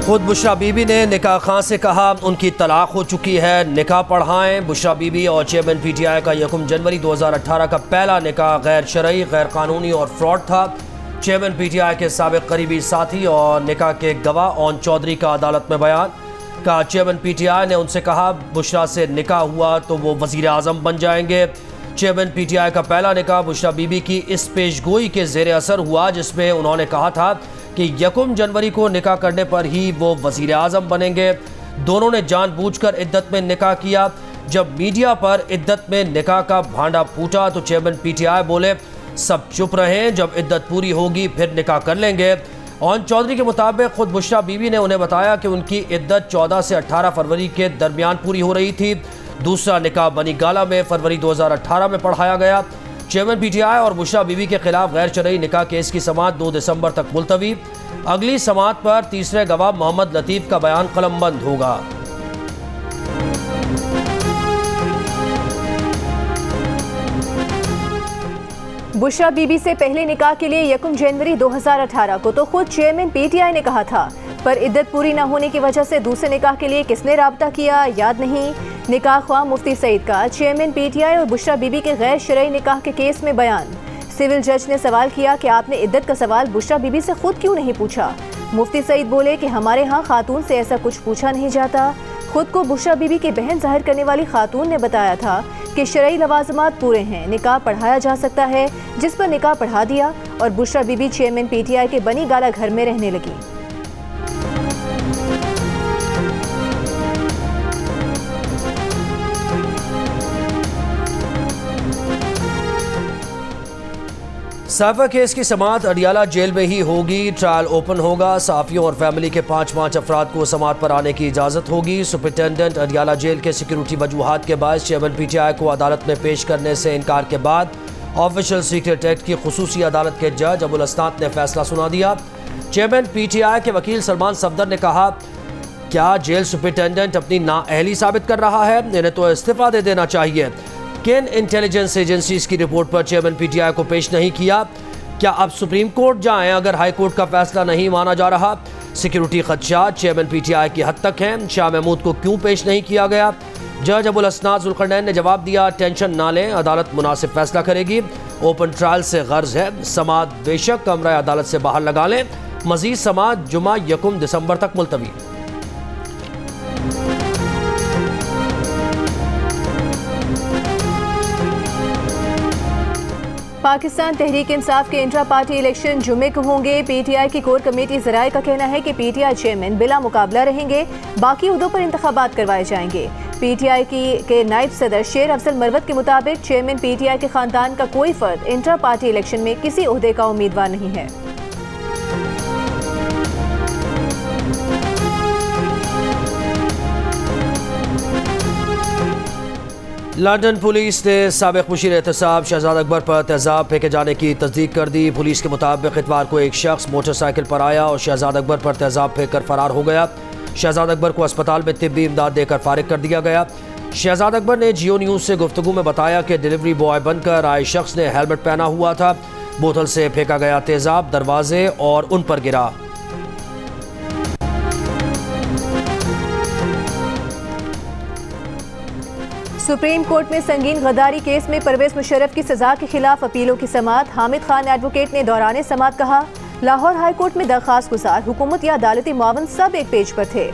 खुद बुशरा बीबी ने निकाह खां से कहा उनकी तलाक हो चुकी है, निकाह पढ़ाएं। बुशरा बीबी और चेयरमैन पीटीआई का 1 जनवरी 2018 का पहला निकाह गैर शरई, गैर कानूनी और फ्रॉड था। चेयरमैन पीटीआई के साबिक करीबी साथी और निकाह के गवाह ओन चौधरी का अदालत में बयान। का चेयरमैन पीटीआई ने उनसे कहा बुशरा से निकाह हुआ तो वो वजीर आजम बन जाएंगे। चेयरमैन पीटीआई का पहला निकाह बुशरा बीबी की इस पेशगोई के जेर असर हुआ जिसमें उन्होंने कहा था कि 1 जनवरी को निकाह करने पर ही वो वजीर आजम बनेंगे। दोनों ने जानबूझकर इद्दत में निकाह किया। जब मीडिया पर इद्दत में निकाह का भांडा फूटा तो चेयरमैन पीटीआई बोले सब चुप रहें, जब इद्दत पूरी होगी फिर निकाह कर लेंगे। ओन चौधरी के मुताबिक खुद बुशरा बीबी ने उन्हें बताया कि उनकी इद्दत 14 से 18 फरवरी के दरमियान पूरी हो रही थी। दूसरा निकाह बनी गाला में फरवरी 2018 में पढ़ाया गया। चेयरमैन पीटीआई और बुशरा बीबी के खिलाफ गैर शरई निकाह केस की समाअत 2 दिसंबर तक मुलतवी। अगली समाअत पर तीसरे गवाह मोहम्मद लतीफ़ का बयान कलमबंद होगा। बुशरा बीबी से पहले निकाह के लिए 1 जनवरी 2018 को तो खुद चेयरमैन पीटीआई ने कहा था, पर इद्दत पूरी न होने की वजह से दूसरे निकाह के लिए किसने राब्ता किया याद नहीं। निकाह ख्वाह मुफ्ती सईद का चेयरमैन पीटीआई और बुशरा बीबी के गैर शरई निकाह के केस में बयान। सिविल जज ने सवाल किया कि आपने इद्दत का सवाल बुशरा बीबी से खुद क्यों नहीं पूछा। मुफ्ती सईद बोले कि हमारे यहाँ खातून से ऐसा कुछ पूछा नहीं जाता। खुद को बुशरा बीबी की बहन जाहिर करने वाली खातून ने बताया था कि शरई लवाजमात पूरे हैं, निकाह पढ़ाया जा सकता है, जिस पर निकाह पढ़ा दिया और बुशरा बीबी चेयरमैन पीटीआई के बनी गाला घर में रहने लगी। साफा केस की समाअत अडियाला जेल में ही होगी। ट्रायल ओपन होगा। सहाफ़ियों और फैमिली के 5 अफराद को समाअत पर आने की इजाज़त होगी। सुपरिटेंडेंट अडियाला जेल के सिक्योरिटी वजूहात के बाद चेयरमैन पीटीआई को अदालत में पेश करने से इनकार के बाद ऑफिशियल सीक्रेट एक्ट की खुसूसी अदालत के जज अबुल असनाद ने फैसला सुना दिया। चेयरमैन पीटीआई के वकील सलमान सफदर ने कहा क्या जेल सुपरिटेंडेंट अपनी नाअहली साबित कर रहा है, इन्हें तो इस्तीफा दे देना चाहिए। किन इंटेलिजेंस एजेंसीज की रिपोर्ट पर चेयरमैन पीटीआई को पेश नहीं किया। क्या अब सुप्रीम कोर्ट जाएं अगर हाई कोर्ट का फैसला नहीं माना जा रहा। सिक्योरिटी खदशात चेयरमैन पीटीआई की हद तक हैं। शाह महमूद को क्यों पेश नहीं किया गया। जज अबुल असनाद जुल्करनैन ने जवाब दिया टेंशन ना लें, अदालत मुनासिब फैसला करेगी। ओपन ट्रायल से गर्ज है, समाअत बेशक कमरा अदालत से बाहर लगा लें। मजीद समाअत जुमा 1 दिसंबर तक मुलतवी। पाकिस्तान तहरीक इंसाफ के इंट्रा पार्टी इलेक्शन जुमे को होंगे। पीटीआई की कोर कमेटी ज़राए का कहना है कि पीटीआई चेयरमैन बिला मुकाबला रहेंगे, बाकी उहदों पर इंतखाबात करवाए जाएंगे। पीटीआई के नायब सदर शेर अफजल मरवत के मुताबिक चेयरमैन पीटीआई के खानदान का कोई फर्द इंट्रा पार्टी इलेक्शन में किसी ओहदे का उम्मीदवार नहीं है। लंदन पुलिस ने साबिक मुशीर एहतसाब शहजाद अकबर पर तेजाब फेंके जाने की तस्दीक कर दी। पुलिस के मुताबिक इतवार को एक शख्स मोटरसाइकिल पर आया और शहजाद अकबर पर तेजाब फेंक कर फरार हो गया। शहजाद अकबर को अस्पताल में तिब्बी इमदाद देकर फारिग कर दिया गया। शहजाद अकबर ने जियो न्यूज़ से गुफ्तगू में बताया कि डिलीवरी बॉय बनकर आए शख्स ने हेलमेट पहना हुआ था। बोतल से फेंका गया तेजाब दरवाजे और उन पर गिरा। सुप्रीम कोर्ट में संगीन गद्दारी केस में परवेज मुशर्रफ की सजा के खिलाफ अपीलों की समाअत। हामिद खान एडवोकेट ने दौरान समाअत कहा लाहौर हाई कोर्ट में दरखास्त गुजार हुकूमत या अदालती मुआवन सब एक पेज पर थे।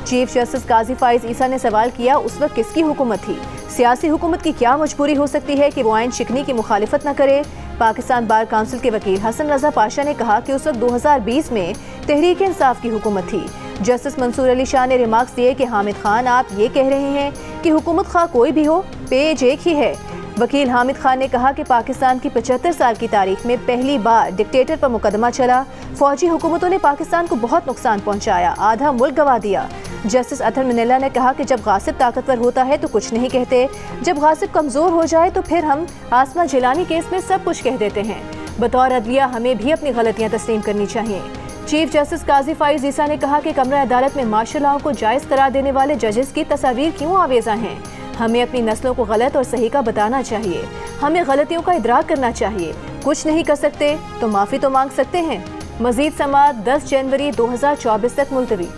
चीफ जस्टिस काजी फाइज ईसा ने सवाल किया उस वक्त किसकी हुकूमत थी। सियासी हुकूमत की क्या मजबूरी हो सकती है कि वो आइन शिकनी की मुखालिफत न करे। पाकिस्तान बार काउंसिल के वकील हसन रजा पाशा ने कहा कि उस वक्त 2020 में तहरीक इंसाफ की हुकूमत थी। जस्टिस मंसूर अली शाह ने रिमार्क्स दिए कि हामिद खान आप ये कह रहे हैं कि हुकूमत खा कोई भी हो पेज एक ही है। वकील हामिद खान ने कहा कि पाकिस्तान की 75 साल की तारीख में पहली बार डिक्टेटर पर मुकदमा चला। फौजी हुकूमतों ने पाकिस्तान को बहुत नुकसान पहुंचाया, आधा मुल्क गंवा दिया। जस्टिस अतर मिनेला ने कहा कि जब गासिब ताकतवर होता है तो कुछ नहीं कहते, जब गासिब कमजोर हो जाए तो फिर हम आसमा जिलानी केस में सब कुछ कह देते हैं। बतौर अदलिया हमें भी अपनी गलतियां तस्लीम करनी चाहिए। चीफ जस्टिस काजी फाइज ईसा ने कहा कि कमरा अदालत में मार्शल लॉ को जायज़ करार देने वाले जजेस की तस्वीर क्यों आवेजा हैं। हमें अपनी नस्लों को गलत और सही का बताना चाहिए। हमें गलतियों का इदराक करना चाहिए। कुछ नहीं कर सकते तो माफ़ी तो मांग सकते हैं। मजीद समाअत 10 जनवरी 2024 तक मुलतवी।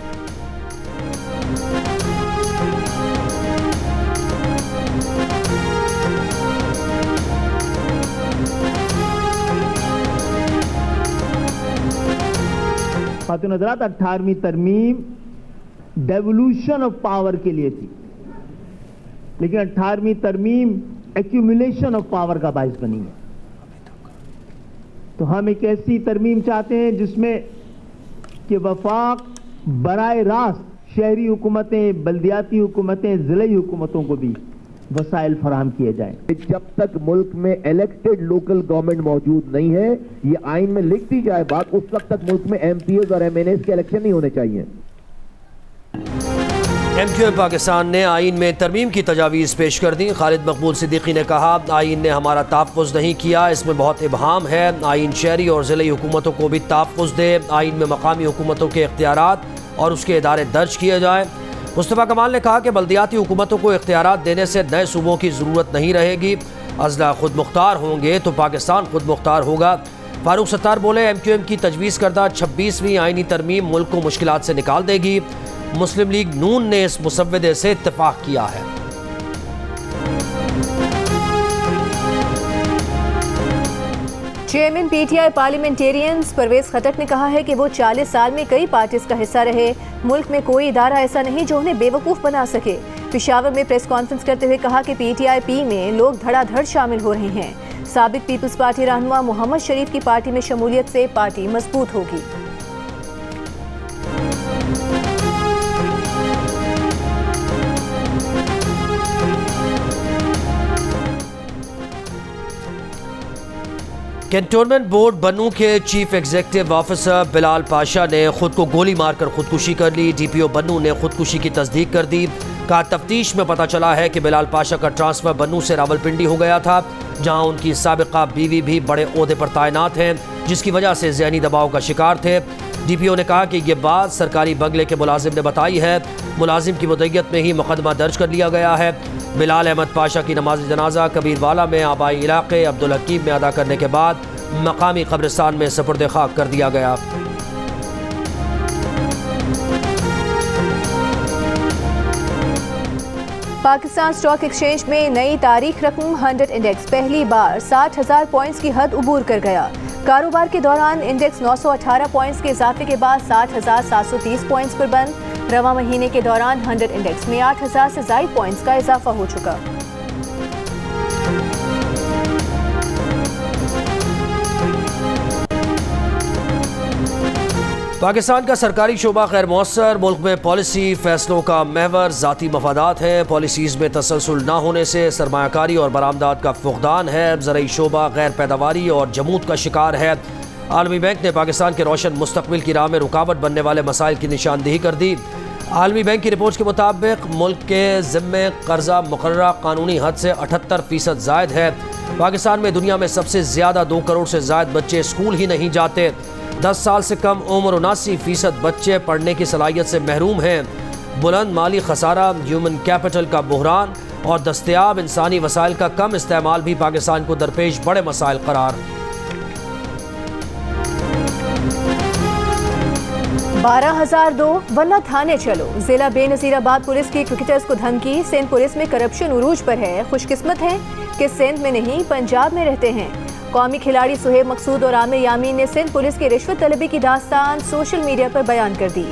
खातिन हज़रात, 18वीं तरमीम डेवोल्यूशन ऑफ पावर के लिए थी, लेकिन 18वीं तरमीम एक्यूमुलेशन ऑफ पावर का बाइस बनी है। तो हम एक ऐसी तरमीम चाहते हैं जिसमें कि वफाक बराए रास्त शहरी हुकूमतें, बल्दियाती हुकूमतें, ज़िले हुकूमतों को भी वसाइल फराहम किए जाएं। जब तक मुल्क में इलेक्टेड लोकल गवर्नमेंट मौजूद नहीं है, ये आइन में लिख दी जाए बात, उस वक्त तक मुल्क में MPs और MNAs के इलेक्शन नहीं होने चाहिए। MQM पाकिस्तान ने आइन में तरमीम की तजावीज़ पेश कर दी। खालिद मकबूल सिद्दीकी ने कहा, आइन ने हमारा तहफ़्फ़ुज़ नहीं किया, इसमें बहुत इबहाम है। आइन शहरी और ज़िले हुकूमतों को भी तहफ़्फ़ुज़ दे। आइन में मकामी हुकूमतों के इख्तियारात और उसके इदारे दर्ज किए जाएँ। मुस्तफ़ा कमाल ने कहा कि बल्दियाती हुकूमतों को इख्तियारात देने से नए सूबों की ज़रूरत नहीं रहेगी। अज़ला खुद मुख्तार होंगे तो पाकिस्तान खुद मुख्तार होगा। फारूक सत्तार बोले, MQM की तजवीज़ करदा 26वीं आइनी तरमीम मुल्क को मुश्किलात से निकाल देगी। मुस्लिम लीग नून ने इस मुसव्वदे से इत्तेफाक किया है। चेयरमैन PTI पार्लियामेंटेरियंस परवेज खटक ने कहा है कि वो 40 साल में कई पार्टीज का हिस्सा रहे। मुल्क में कोई इदारा ऐसा नहीं जो उन्हें बेवकूफ़ बना सके। पेशावर में प्रेस कॉन्फ्रेंस करते हुए कहा कि PTI में लोग धड़ाधड़ शामिल हो रहे हैं। साबिक पीपल्स पार्टी रहनुमा मोहम्मद शरीफ की पार्टी में शमूलियत से पार्टी मजबूत होगी। कैंटोनमेंट बोर्ड बन्नू के chief executive officer Bilal Pasha ने खुद को गोली मारकर खुदकुशी कर ली। DPO बन्नू ने खुदकुशी की तस्दीक कर दी। कहा, तफ्तीश में पता चला है कि बिलाल पाशा का ट्रांसफर बन्नू से रावलपिंडी हो गया था, जहां उनकी साबिका बीवी भी बड़े ओहदे पर तैनात हैं, जिसकी वजह से ज़हनी दबाव का शिकार थे। DPO ने कहा कि यह बात सरकारी बंगले के मुलाजिम ने बताई है। मुलाजिम की मुद्दत में ही मुकदमा दर्ज कर लिया गया है। बिलाल अहमद पाशा की नमाज जनाजा कबीरवाला में आबाई इलाके अब्दुल हकीम में अदा करने के बाद मकामी कब्रिस्तान में सपुर्द खाक कर दिया गया। पाकिस्तान स्टॉक एक्सचेंज में नई तारीख रकम 100 इंडेक्स पहली बार 60,000 पॉइंट्स की हद उबूर कर गया। कारोबार के दौरान इंडेक्स 918 पॉइंट्स के इजाफे के बाद 60,730 पॉइंट्स पर बंद। रवा महीने के दौरान 100 इंडेक्स में 8,000 से ज़ायद पॉइंट्स का इजाफा हो चुका। पाकिस्तान का सरकारी शोबा गैर मौसर। मुल्क में पॉलिसी फैसलों का महवर ज़ाती मफादात है। पॉलिसीज़ में तसलसल न होने से सरमायाकारी और बरामदात का फुकदान है। ज़राई शोबा गैर पैदावारी और जमूद का शिकार है। आलमी बैंक ने पाकिस्तान के रोशन मुस्तकबिल की राह में रुकावट बनने वाले मसाइल की निशानदेही कर दी। आलमी बैंक की रिपोर्ट के मुताबिक मुल्क के ज़िम्मे कर्जा मुकर्ररा कानूनी हद से 78% ज़ायद है। पाकिस्तान में दुनिया में सबसे ज़्यादा 2 करोड़ से ज़ायद बच्चे स्कूल ही नहीं जाते। 10 साल से कम उम्र 79% बच्चे पढ़ने की सलाहियत से महरूम हैं। बुलंद माली खसारा, ह्यूमन कैपिटल का बहरान और दस्तयाब इंसानी वसाइल का कम इस्तेमाल भी पाकिस्तान को दरपेश बड़े मसाइल करार। 12,002 वरना थाने चलो। जिला बेनज़ीराबाद पुलिस की क्रिकेटर्स को धमकी। सिंध पुलिस में करप्शन उरूज पर है। खुशकिस्मत हैं कि सिंध में नहीं पंजाब में रहते हैं। कौमी खिलाड़ी सुहेब मकसूद और आमिर यामीन ने सिंध पुलिस की रिश्वत तलबी की दास्तान सोशल मीडिया पर बयान कर दी।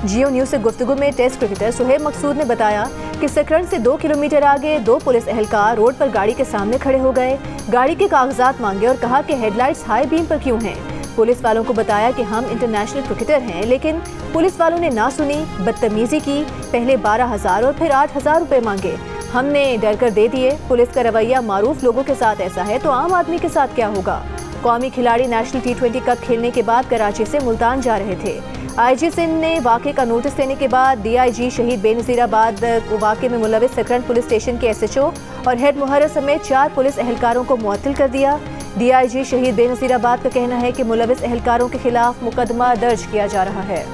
जियो न्यूज़ से गुफ्तगू में टेस्ट क्रिकेटर सुहेब मकसूद ने बताया कि सकरन से 2 किलोमीटर आगे 2 पुलिस एहलकार रोड पर गाड़ी के सामने खड़े हो गए। गाड़ी के कागजात मांगे और कहा कि हेडलाइट्स हाई बीम पर क्यों हैं। पुलिस वालों को बताया कि हम इंटरनेशनल क्रिकेटर हैं, लेकिन पुलिस वालों ने ना सुनी, बदतमीजी की। पहले 12,000 और फिर 8,000 रुपए मांगे। हमने डर कर दे दिए। पुलिस का रवैया मारूफ लोगों के साथ ऐसा है तो आम आदमी के साथ क्या होगा। कौमी खिलाड़ी नेशनल T20 कप खेलने के बाद कराची से मुल्तान जा रहे थे। IG सिंध ने वाक़े का नोटिस देने के बाद DIG शहीद बेनज़ीराबाद को वाक़े में मुलविस सकरन पुलिस स्टेशन के SHO और हेड मुहर्रर समेत 4 पुलिस एहलकारों को मुअत्तल कर दिया। DIG शहीद बेनज़ीराबाद का कहना है कि मुलविस एहलकारों के खिलाफ मुकदमा दर्ज किया जा रहा है।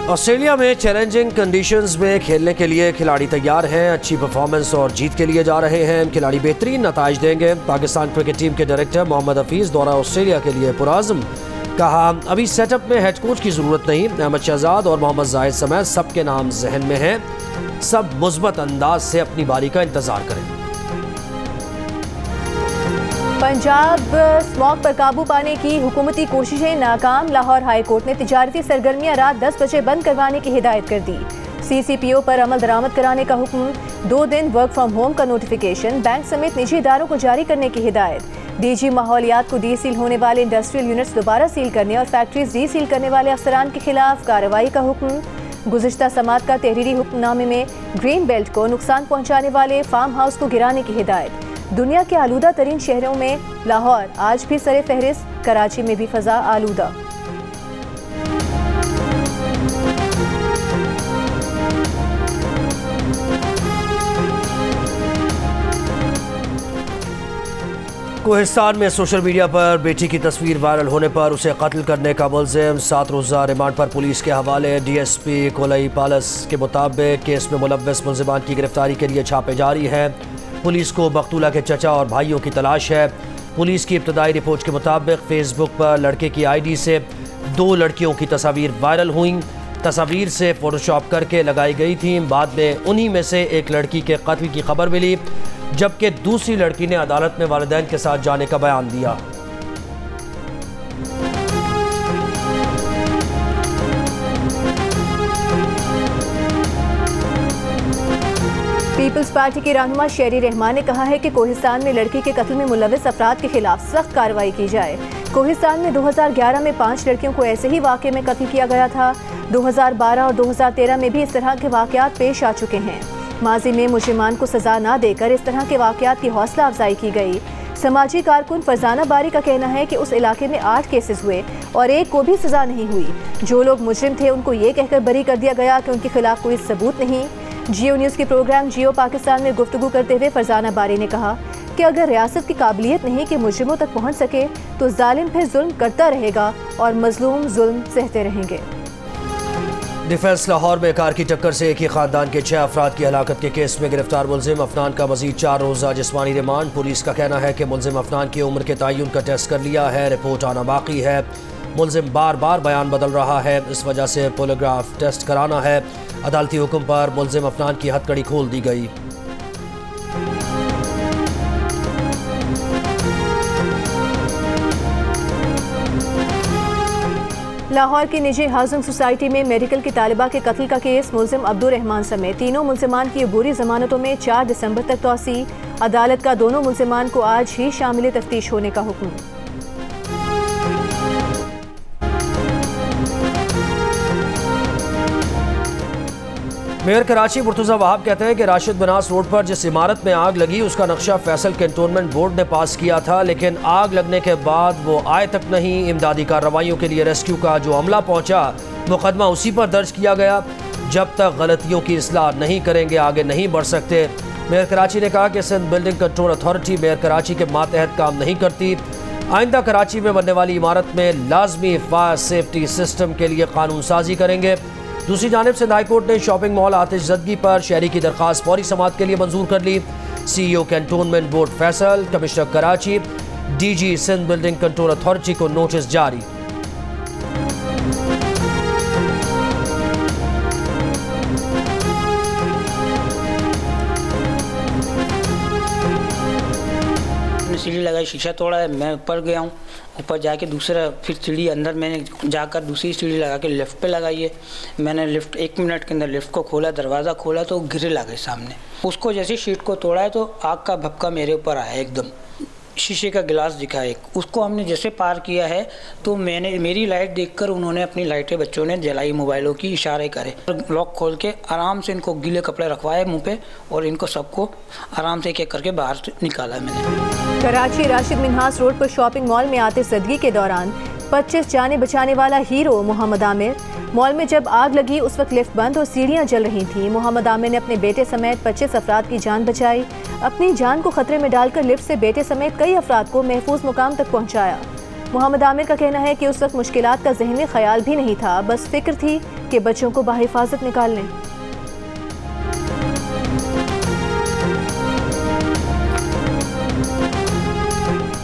ऑस्ट्रेलिया में चैलेंजिंग कंडीशंस में खेलने के लिए खिलाड़ी तैयार हैं। अच्छी परफॉर्मेंस और जीत के लिए जा रहे हैं। खिलाड़ी बेहतरीन नताइज देंगे। पाकिस्तान क्रिकेट टीम के डायरेक्टर मोहम्मद हफीज़ दौरा ऑस्ट्रेलिया के लिए पुराज़म। कहा अभी सेटअप में हेड कोच की ज़रूरत नहीं, अहमद शहजाद और मोहम्मद जाहिद समेत सबके नाम जहन में हैं, सब मुस्बत अंदाज से अपनी बारी का इंतज़ार करें। पंजाब स्मॉग पर काबू पाने की हुकूमती कोशिशें नाकाम, लाहौर हाई कोर्ट ने तिजारती सरगर्मियां रात 10 बजे बंद करवाने की हिदायत कर दी। CCPO पर अमल दरामद कराने का हुक्म, 2 दिन वर्क फ्रॉम होम का नोटिफिकेशन, बैंक समेत निजी इदारों को जारी करने की हिदायत। DG माहौलियात को डीसील होने वाले इंडस्ट्रियल यूनिट्स दोबारा सील करने और फैक्ट्रीज डीसील करने वाले अफसरान के खिलाफ कार्रवाई का हुक्म। गुज़िश्ता समात का तहरीरी हुक्मनामे में ग्रीन बेल्ट को नुकसान पहुँचाने वाले फार्म हाउस को गिराने की हिदायत। दुनिया के आलूदा तरीन शहरों में लाहौर आज भी सरे फहरिस्त, कराची में भी फजा आलूदा। कोहिस्तान में सोशल मीडिया पर बेटी की तस्वीर वायरल होने पर उसे कत्ल करने का मुल्जिम 7 रोज़ा रिमांड पर पुलिस के हवाले। DSP कोलई पालस के मुताबिक केस में मुलव्वस मुल्जिमान की गिरफ्तारी के लिए छापे जारी हैं। पुलिस को मकतूला के चचा और भाइयों की तलाश है। पुलिस की इब्तदाई रिपोर्ट के मुताबिक फेसबुक पर लड़के की ID से 2 लड़कियों की तस्वीर वायरल हुई। तस्वीर से फोटोशॉप करके लगाई गई थी। बाद में उन्हीं में से एक लड़की के कत्ल की खबर मिली, जबकि दूसरी लड़की ने अदालत में वालिदैन के साथ जाने का बयान दिया। पीपल्स पार्टी के रहनुमा शेरी रहमान ने कहा है कि कोहिस्तान में लड़की के कत्ल में मुलव्वस अफराद के खिलाफ सख्त कार्रवाई की जाए। कोहिस्तान में 2011 में 5 लड़कियों को ऐसे ही वाक़े में कत्ल किया गया था। 2012 और 2013 में भी इस तरह के वाक़यात पेश आ चुके हैं। माजी में मुजरिमान को सजा ना देकर इस तरह के वाक़यात की हौसला अफजाई की गई। समाजी कारकुन फरजाना बारी का कहना है कि उस इलाके में 8 केसेस हुए और एक को भी सजा नहीं हुई। जो लोग मुजरिम थे उनको ये कहकर बरी कर दिया गया कि उनके खिलाफ कोई सबूत नहीं। जियो न्यूज़ के प्रोग्राम जियो पाकिस्तान में गुफ्तगू करते हुए फरजाना बारी ने कहा कि अगर रियासत की काबिलियत नहीं कि मुजरिमों तक पहुँच सके तो जालिम फिर जुल्म करता रहेगा और मजलूम जुल्म सहते रहेंगे। डिफेंस लाहौर में कार की टक्कर से एक ही खानदान के 6 अफराद की हलाकत के केस में गिरफ्तार मुल्जिम अफनान का मजीद 4 रोज़ा जिस्मानी रिमांड। पुलिस का कहना है कि मुल्जिम अफनान की उम्र के तयन का टेस्ट कर लिया है, रिपोर्ट आना बाकी है। मुल्जिम बार बार बयान बदल रहा है, इस वजह से पोलीग्राफ टेस्ट कराना है। अदालती हुक्म पर मुल्जिम अफनान की हथकड़ी खोल दी गई। लाहौर की निजी हाउसिंग सोसाइटी में मेडिकल की तालिबा के कत्ल का केस, मुल्जिम अब्दुल रहमान समेत तीनों मुल्जिमान की अबूरी जमानतों में 4 दिसंबर तक तौसी। अदालत का दोनों मुल्जिमान को आज ही शामिल तफ्तीश होने का हुक्म। मेयर कराची मुर्तज़ा वहाब कहते हैं कि राशिद बनास रोड पर जिस इमारत में आग लगी उसका नक्शा फैसल कैंटोनमेंट बोर्ड ने पास किया था, लेकिन आग लगने के बाद वो आए तक नहीं। इमदादी कार्रवाइयों के लिए रेस्क्यू का जो अमला पहुंचा मुकदमा उसी पर दर्ज किया गया। जब तक गलतियों की इस्लाह नहीं करेंगे आगे नहीं बढ़ सकते। मेयर कराची ने कहा कि Sindh building control authority mayor Karachi के मातहत काम नहीं करती। आइंदा कराची में बनने वाली इमारत में लाजमी फायर सेफ्टी सिस्टम के लिए कानून साजी करेंगे। दूसरी जानिब सिंध हाई कोर्ट ने शॉपिंग मॉल आतिशज़दगी पर शहरी की दरख्वास्त फौरी समाअत के लिए मंजूर कर ली। CEO cantonment board Faisal, commissioner Karachi, DG Sindh building control authority को नोटिस जारी। सीढ़ी लगाई, शीशा तोड़ा है, मैं ऊपर गया हूँ। ऊपर जाके दूसरा फिर सीढ़ी अंदर मैंने जाकर दूसरी सीढ़ी लगा के लिफ्ट पे लगाई है। मैंने लिफ्ट 1 मिनट के अंदर लिफ्ट को खोला, दरवाज़ा खोला तो ग्रिल आ गई सामने। उसको जैसे शीट को तोड़ा है तो आग का भपका मेरे ऊपर आया एकदम। शीशे का गिलास दिखा एक, उसको हमने जैसे पार किया है तो मैंने मेरी लाइट देखकर उन्होंने अपनी लाइटें बच्चों ने जलाई, मोबाइलों की इशारे करे। लॉक खोल के आराम से इनको गीले कपड़े रखवाए मुंह पे और इनको सबको आराम से एक करके बाहर निकाला मैंने। कराची राशिद मिन्हास रोड पर शॉपिंग मॉल में आतिशज़दगी के दौरान 25 जाने बचाने वाला हीरो मोहम्मद आमिर। मॉल में जब आग लगी उस वक्त लिफ्ट बंद और सीढ़ियां जल रही थीं। मोहम्मद आमिर ने अपने बेटे समेत 25 अफराद की जान बचाई। अपनी जान को खतरे में डालकर लिफ्ट से बेटे समेत कई अफराद को महफूज मुकाम तक पहुंचाया। मोहम्मद आमिर का कहना है कि उस वक्त मुश्किलात का ज़हनी ख्याल भी नहीं था, बस फिक्र थी कि बच्चों को बाहिफाजत निकाल लें।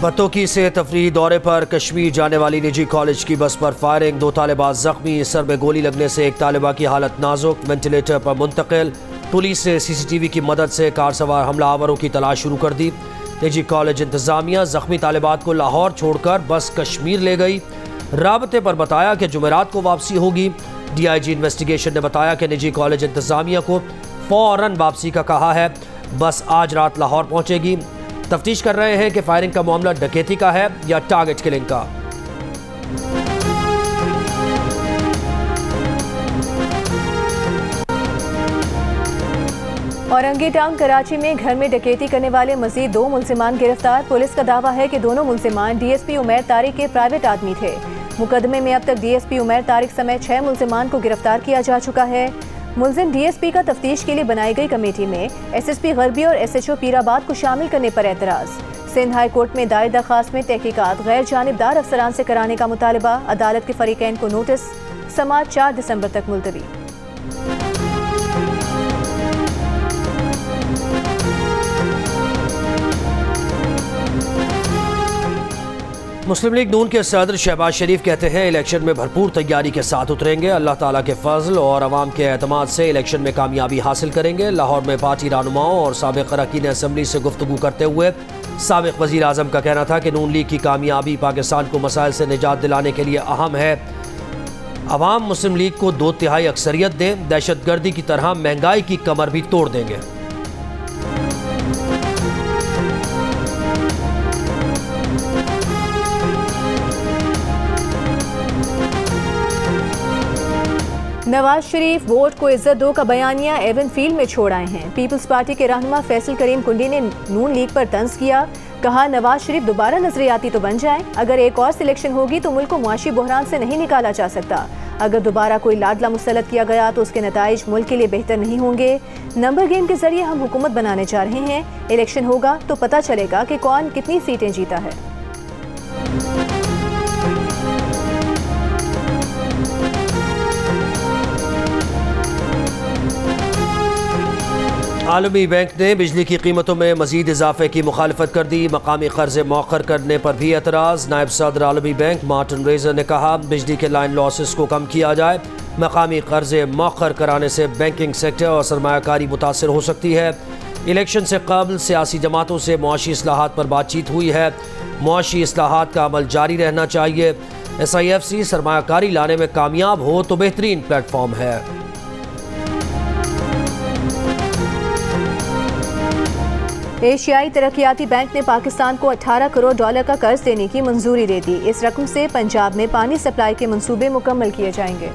बत्तोकी से तफरीही दौरे पर कश्मीर जाने वाली निजी कॉलेज की बस पर फायरिंग, 2 तालिबात जख्मी, सर में गोली लगने से एक तालिबा की हालत नाजुक, वेंटिलेटर पर मुंतकिल। पुलिस ने CCTV की मदद से कार सवार हमलावरों की तलाश शुरू कर दी। निजी कॉलेज इंतजामिया जख्मी तालिबात को लाहौर छोड़कर बस कश्मीर ले गई। राबते पर बताया कि जुमेरात को वापसी होगी। DIG इन्वेस्टिगेशन ने बताया कि निजी कॉलेज इंतजामिया को फौरन वापसी का कहा है। बस आज रात लाहौर पहुंचेगी। तफ्तीश कर रहे हैं कि फायरिंग का मामला डकैती का है या टारगेट किलिंग का। औरंगी टाउन कराची में घर में डकैती करने वाले मजीद 2 मुलजिमान गिरफ्तार। पुलिस का दावा है कि दोनों मुलजिमान DSP उमैर तारिक के प्राइवेट आदमी थे। मुकदमे में अब तक DSP उमैर तारिक समेत 6 मुलजिमान को गिरफ्तार किया जा चुका है। मुलजिम DSP का तफ्तीश के लिए बनाई गई कमेटी में SSP गरबी और SHO पीराबाद को शामिल करने पर एतराज़। सिंध हाई कोर्ट में दायर दरखास्त में तहकीकात गैर जानिबदार अफसरान से कराने का मुतालबा। अदालत के फरीकैन को नोटिस। समाअत 4 दिसंबर तक मुलतवी। मुस्लिम लीग नून के सदर शहबाज शरीफ कहते हैं इलेक्शन में भरपूर तैयारी के साथ उतरेंगे। अल्लाह ताला के फजल और अवाम के एतमाद से इलेक्शन में कामयाबी हासिल करेंगे। लाहौर में पार्टी रहनुमाओं और साबिक़ अरकान असम्बली से गुफ्तगू करते हुए साबिक़ वज़ीर आज़म का कहना था कि नून लीग की कामयाबी पाकिस्तान को मसाइल से निजात दिलाने के लिए अहम है। अवाम मुस्लिम लीग को 2/3 अक्सरियत दें, दहशतगर्दी की तरह महंगाई की कमर भी तोड़ देंगे। नवाज शरीफ वोट को इज्जत दो का बयानिया एवन फील्ड में छोड़ आए हैं। पीपल्स पार्टी के रहनुमा फैसल करीम कुंडी ने नून लीग पर तंज किया। कहा नवाज शरीफ दोबारा नजरियाती तो बन जाएं। अगर एक और सिलेक्शन होगी तो मुल्क को मुआशी बहरान से नहीं निकाला जा सकता। अगर दोबारा कोई लाडला मुसल्लत किया गया तो उसके नताइज मुल्क के लिए बेहतर नहीं होंगे। नंबर गेम के जरिए हम हुकूमत बनाने जा रहे हैं। इलेक्शन होगा तो पता चलेगा कि कौन कितनी सीटें जीता है। आलमी बैंक ने बिजली की कीमतों में मजीद इजाफे की मुखालफत कर दी। मकामी कर्जे मौखर करने पर भी एतराज़। नायब सदर आलमी बैंक मार्टिन रेजर ने कहा बिजली के लाइन लॉसेस को कम किया जाए। मकामी कर्जे मौखर कराने से बैंकिंग सेक्टर और सरमायाकारी मुतासर हो सकती है। इलेक्शन से कबल सियासी जमातों से मुआशी इस्लाहात पर बातचीत हुई है। मुआशी इस्लाहात का अमल जारी रहना चाहिए। SIFC सरमायाकारी लाने में कामयाब हो तो बेहतरीन प्लेटफॉर्म है। एशियाई तरक्याती बैंक ने पाकिस्तान को $18 करोड़ का कर्ज देने की मंजूरी दे दी। इस रकम से पंजाब में पानी सप्लाई के मंसूबे मुकम्मल किए जाएंगे।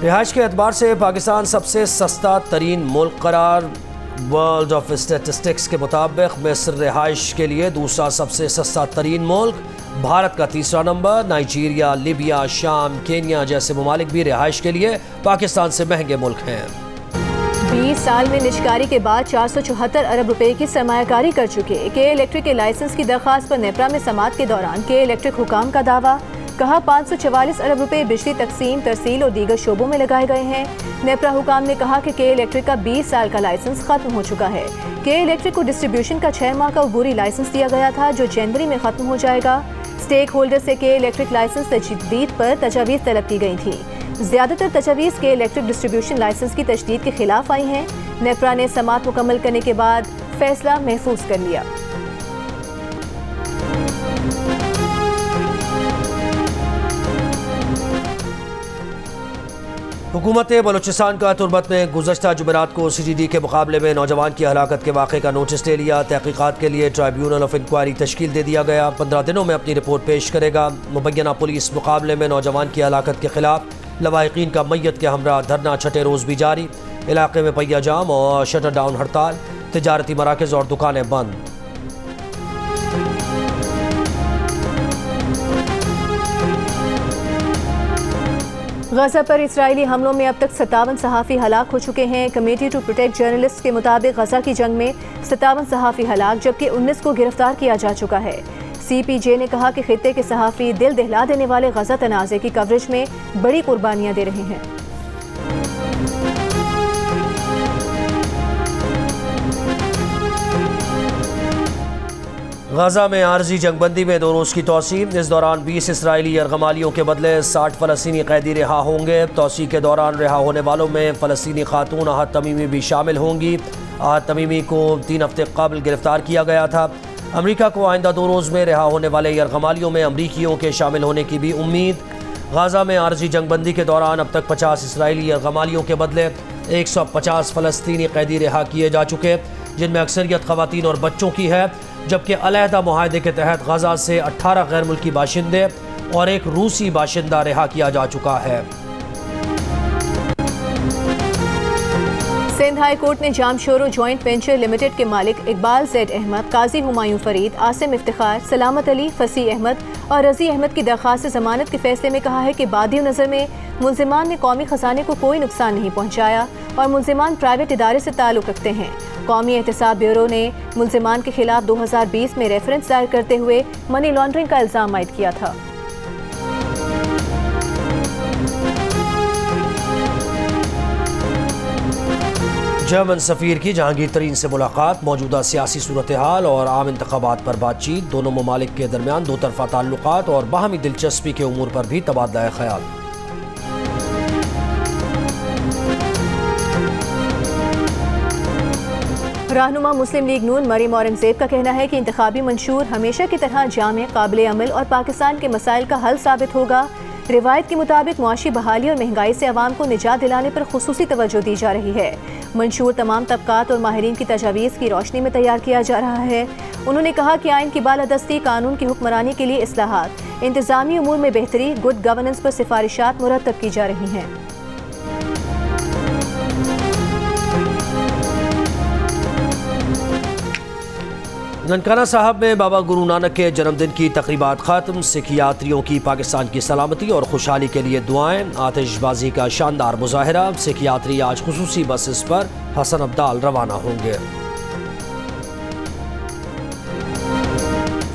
रिहाइश के एतबार से पाकिस्तान सबसे सस्ता तरीन मुल्क करार। वर्ल्ड ऑफ स्टेटिस्टिक्स के मुताबिक मिस्र रिहाइश के लिए दूसरा सबसे सस्ता तरीन मुल्क, भारत का तीसरा नंबर। नाइजीरिया, लीबिया, शाम, केन्या जैसे ममालिक भी रिहाइश के लिए पाकिस्तान से महंगे मुल्क हैं। 20 साल में निजकारी के बाद 474 अरब रुपए की सरमायाकारी कर चुके के इलेक्ट्रिक के लाइसेंस की दरखास्त पर नेपरा में समाअत के दौरान के इलेक्ट्रिक हुकाम का दावा। कहा 544 अरब रुपए बिजली तकसीम, तरसील और दीगर शोबों में लगाए गए हैं। नेपरा हुकाम ने कहा कि के इलेक्ट्रिक का 20 साल का लाइसेंस खत्म हो चुका है। के इलेक्ट्रिक को डिस्ट्रीब्यूशन का 6 माह का अबूरी लाइसेंस दिया गया था जो जनवरी में खत्म हो जाएगा। स्टेक होल्डर से के इलेक्ट्रिक लाइसेंस तजदीद पर तजावीज़ तलब की गई थी। ज्यादातर तजावीज़ के इलेक्ट्रिक डिस्ट्रीब्यूशन लाइसेंस की तजदीद के खिलाफ आई हैं। नेपरा ने समाअत मुकम्मल करने के बाद फैसला महफूज कर लिया। हुकूमत बलूचिस्तान का तुर्बत में गुज़श्ता जुमेरात को CGD के मुकाबले में नौजवान की हलाकत के वाक़े का नोटिस ले लिया। तहकीकात के लिए ट्राइब्यूनल ऑफ इंक्वायरी तश्कील दे दिया गया। 15 दिनों में अपनी रिपोर्ट पेश करेगा। मुबैना पुलिस मुकाबले में नौजवान की हलाकत के खिलाफ लवाहिकीन का मैयत के हमरा धरना छठे रोज़ भी जारी। इलाके में पहिया जाम और शटर डाउन हड़ताल। तिजारती मराकज़ और दुकानें बंद। गजा पर इसराइली हमलों में अब तक 57 सहाफ़ी हलाक हो चुके हैं। कमेटी टू प्रोटेक्ट जर्नलिस्ट के मुताबिक गजा की जंग में 57 सहाफ़ी हलाक जबकि 19 को गिरफ्तार किया जा चुका है। CPJ ने कहा कि खित्ते के सहाफ़ी दिल दहला देने वाले गजा तनाज़े की कवरेज में बड़ी कुर्बानियाँ दे रहे हैं। गजा में आर्जी जंगबंदी में 2 रोज़ की तोसी। इस दौरान 20 इसराइली यरगमालियों के बदले 60 फ़लस्तीनी कैदी रिहा होंगे। तोसी के दौरान रिहा होने वालों में फ़लस्तीनी खातून आहत तमीमी भी शामिल होंगी। आहत तमीमी को 3 हफ्ते कबल गिरफ्तार किया गया था। अमरीका को आइंदा 2 रोज़ में रिहा होने वाले यरगमालियों में अमरीकियों के शामिल होने की भी उम्मीद। गजा में आर्जी जंगबंदी के दौरान अब तक 50 इसराइली यरगमालियों के बदले 150 फ़लस्तीनी कैदी रिहा किए जा चुके, जिनमें अक्सरियत ख़वातीन और बच्चों की है, जबकि अलहदा मुआहदे के तहत गजा से 18 गैर मुल्की बाशिंदे और एक रूसी बाशिंदा रिहा किया जा चुका है। सिंध हाई कोर्ट ने जामशोरो जॉइंट वेंचर लिमिटेड के मालिक इकबाल ज़ैद अहमद, काजी हुमायूं फरीद, आसिम इफ्तिखार, सलामत अली, फसी अहमद और रजी अहमद की दरख्वास्त ज़मानत के फैसले में कहा है कि बादी नज़र में मुल्जिमान ने कौमी खजाने को कोई नुकसान नहीं पहुँचाया और मुल्जिमान प्राइवेट इदारे से ताल्लुक़ रखते हैं। कौमी एहतसाब ब्यूरो ने मुल्जिमान के खिलाफ 2020 में रेफरेंस दायर करते हुए मनी लॉन्ड्रिंग का इल्ज़ाम आयद किया था। जर्मन सफ़ीर की जहांगीर तरीन से मुलाकात, मौजूदा सियासी सूरत हाल और आम इंतखाबात पर बातचीत। दोनों ममालिक के दरमियान 2 तरफ़ा ताल्लुकात और बाहमी दिलचस्पी के उमूर पर भी तबादला ख्याल। रहनुमा मुस्लिम लीग नून मरीम औरंगजेब का कहना है कि इंतखाबी मंशूर हमेशा की तरह जामे, काबिल अमल और पाकिस्तान के मसाइल का हल साबित होगा। रिवायत के मुताबिक मुआशी बहाली और महंगाई से आवाम को निजात दिलाने पर खुसूसी तवज्जो दी जा रही है। मंशूर तमाम तबकात और माहिरीन की तजावीज़ की रोशनी में तैयार किया जा रहा है। उन्होंने कहा कि आइन की बालादस्ती, कानून की हुक्मरानी के लिए इस्लाहात, इंतजामी उमूर में बेहतरी, गुड गवर्नेंस पर सिफारिशात मुरतब की जा रही हैं। ननकाना साहब में बाबा गुरु नानक के जन्मदिन की तकरीबात ख़त्म। सिख यात्रियों की पाकिस्तान की सलामती और खुशहाली के लिए दुआएं। आतिशबाजी का शानदार मुजाहरा। सिख यात्री आज खुसूसी बसेस पर हसन अब्दाल रवाना होंगे।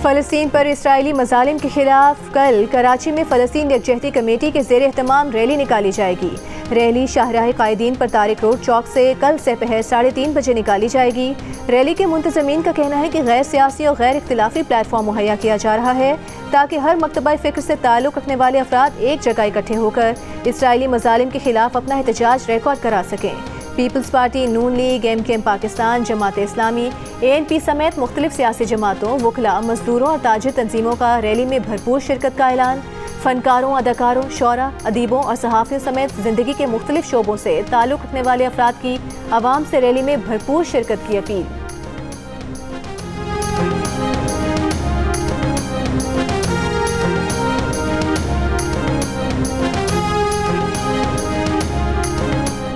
फ़लस्तीन पर इसराइली मज़ालिम के खिलाफ कल कराची में फ़लस्तीन यकजहती कमेटी के ज़ेर एहतमाम रैली निकाली जाएगी। रैली शाहराह कायदीन पर तारिक रोड चौक से कल दोपहर 3:30 बजे निकाली जाएगी। रैली के मुंतज़मीन का कहना है कि गैर सियासी और गैर इख्तिलाफी प्लेटफॉर्म मुहैया किया जा रहा है ताकि हर मकतबा फ़िक्र से ताल्लुक़ रखने वाले अफराद एक जगह इकट्ठे होकर इसराइली मज़ालिम के खिलाफ अपना एहतजाज रिकॉर्ड करा सकें। पीपल्स पार्टी, नून league, MKM Pakistan, Jamaat Islami, ANP समेत मुख्तलिफ सियासी जमातों, वकला, मजदूरों और ताजिर तंजीमों का रैली में भरपूर शिरकत का ऐलान। फ़नकारों, अदाकारों, शोरा, अदीबों और सहाफ़ियों समेत ज़िंदगी के मुख्तलिफ शोबों से ताल्लुक़ रखने वाले अफराद की आवाम से रैली में भरपूर शिरकत की अपील।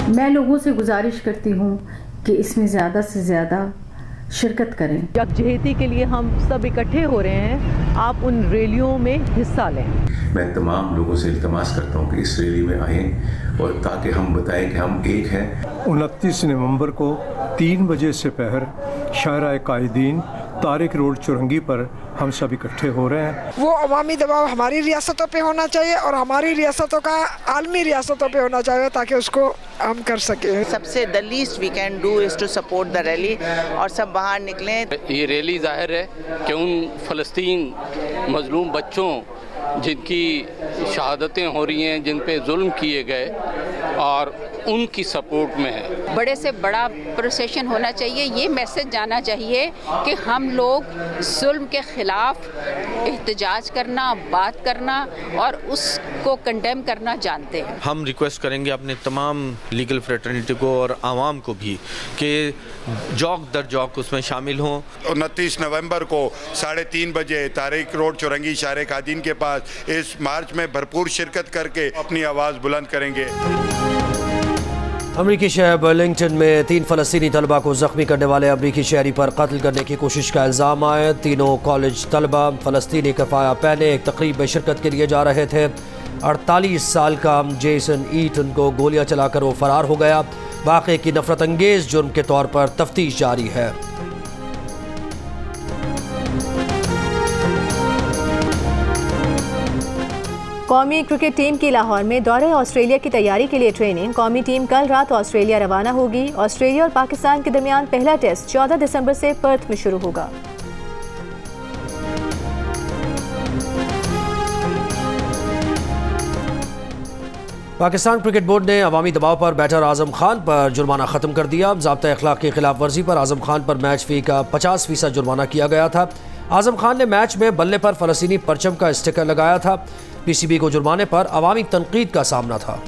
मैं लोगों से गुजारिश करती हूँ कि इसमें ज़्यादा से ज़्यादा शिरकत करें। यकजहती के लिए हम सब इकट्ठे हो रहे हैं, आप उन रैलियों में हिस्सा लें। मैं तमाम लोगों से इल्तमास करता हूँ कि इस रैली में आएँ और ताकि हम बताएं कि हम एक हैं। 29 नवंबर को 3 बजे से पहर शाहराह कायदीन तारिक रोड चुरंगी पर हम सब इकट्ठे हो रहे हैं। वो अवामी दबाव हमारी रियासतों पे होना चाहिए और हमारी रियासतों का आलमी रियासतों पे होना चाहिए ताकि उसको हम कर सकें। सबसे the least we can do is to support the rally और सब बाहर निकलें। ये रैली जाहिर है कि उन फ़लस्तीन मजलूम बच्चों जिनकी शहादतें हो रही हैं, जिन पे जुल्म किए गए और उनकी सपोर्ट में है। बड़े से बड़ा प्रोसेशन होना चाहिए। ये मैसेज जाना चाहिए कि हम लोग जुल्म के ख़िलाफ़ एहतजाज करना, बात करना और उसको कंडेम करना जानते हैं। हम रिक्वेस्ट करेंगे अपने तमाम लीगल फ्रेटर्निटी को और आवाम को भी कि जौक दर जौक उसमें शामिल हों। 29 नवंबर को 3:30 बजे तारिक रोड चुरंगी शाहराह कायदीन के पास इस मार्च में भरपूर शिरकत करके अपनी आवाज़ बुलंद करेंगे। अमरीकी शहर बर्लिंगटन में 3 फ़लस्तीनी तलबा को ज़ख्मी करने वाले अमरीकी शहरी पर कत्ल करने की कोशिश का इल्ज़ाम आया। तीनों कॉलेज तलबा फ़लस्तीनी कफ़ाया पहने एक तकरीब में शिरकत के लिए जा रहे थे। 48 साल का जेसन ईटन को गोलियां चलाकर वो फरार हो गया। वाक़े की नफरत अंगेज़ जुर्म के तौर पर तफ्तीश जारी है। कौमी क्रिकेट टीम की लाहौर में दौरे ऑस्ट्रेलिया की तैयारी के लिए ट्रेनिंग। कौमी टीम कल रात ऑस्ट्रेलिया रवाना होगी। ऑस्ट्रेलिया और पाकिस्तान के दरमियान पहला टेस्ट 14 दिसंबर से पर्थ में शुरू होगा। पाकिस्तान क्रिकेट बोर्ड ने अवामी दबाव पर बैटर आजम खान पर जुर्माना ख़त्म कर दिया। ज़ाब्ता अखलाक की खिलाफ वर्जी पर आजम खान पर मैच फ़ी का 50% जुर्माना किया गया था। आजम खान ने मैच में बल्ले पर फ़लस्तीनी परचम का स्टिकर लगाया था। PCB को जुर्माने पर अवामी तनकीद का सामना था।